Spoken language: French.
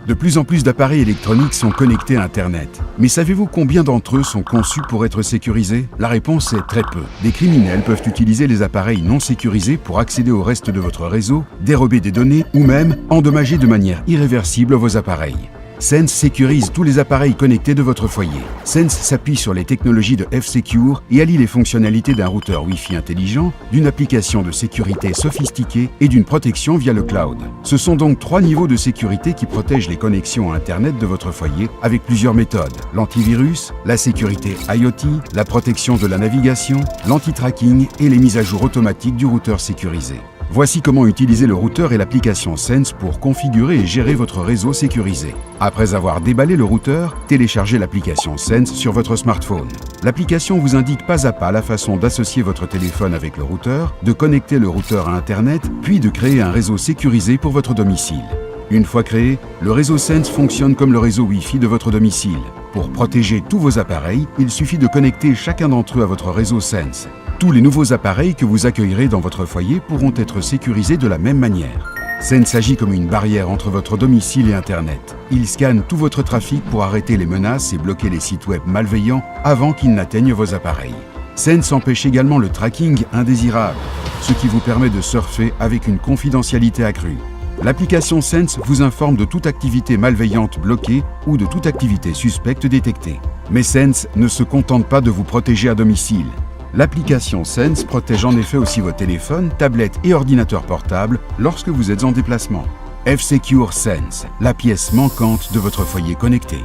De plus en plus d'appareils électroniques sont connectés à Internet. Mais savez-vous combien d'entre eux sont conçus pour être sécurisés? La réponse est très peu. Des criminels peuvent utiliser les appareils non sécurisés pour accéder au reste de votre réseau, dérober des données ou même endommager de manière irréversible vos appareils. Sense sécurise tous les appareils connectés de votre foyer. Sense s'appuie sur les technologies de F-Secure et allie les fonctionnalités d'un routeur Wi-Fi intelligent, d'une application de sécurité sophistiquée et d'une protection via le cloud. Ce sont donc 3 niveaux de sécurité qui protègent les connexions à Internet de votre foyer avec plusieurs méthodes. L'antivirus, la sécurité IoT, la protection de la navigation, l'anti-tracking et les mises à jour automatiques du routeur sécurisé. Voici comment utiliser le routeur et l'application Sense pour configurer et gérer votre réseau sécurisé. Après avoir déballé le routeur, téléchargez l'application Sense sur votre smartphone. L'application vous indique pas à pas la façon d'associer votre téléphone avec le routeur, de connecter le routeur à Internet, puis de créer un réseau sécurisé pour votre domicile. Une fois créé, le réseau Sense fonctionne comme le réseau Wi-Fi de votre domicile. Pour protéger tous vos appareils, il suffit de connecter chacun d'entre eux à votre réseau Sense. Tous les nouveaux appareils que vous accueillerez dans votre foyer pourront être sécurisés de la même manière. Sense agit comme une barrière entre votre domicile et Internet. Il scanne tout votre trafic pour arrêter les menaces et bloquer les sites web malveillants avant qu'ils n'atteignent vos appareils. Sense empêche également le tracking indésirable, ce qui vous permet de surfer avec une confidentialité accrue. L'application Sense vous informe de toute activité malveillante bloquée ou de toute activité suspecte détectée. Mais Sense ne se contente pas de vous protéger à domicile. L'application Sense protège en effet aussi vos téléphones, tablettes et ordinateurs portables lorsque vous êtes en déplacement. F-Secure Sense, la pièce manquante de votre foyer connecté.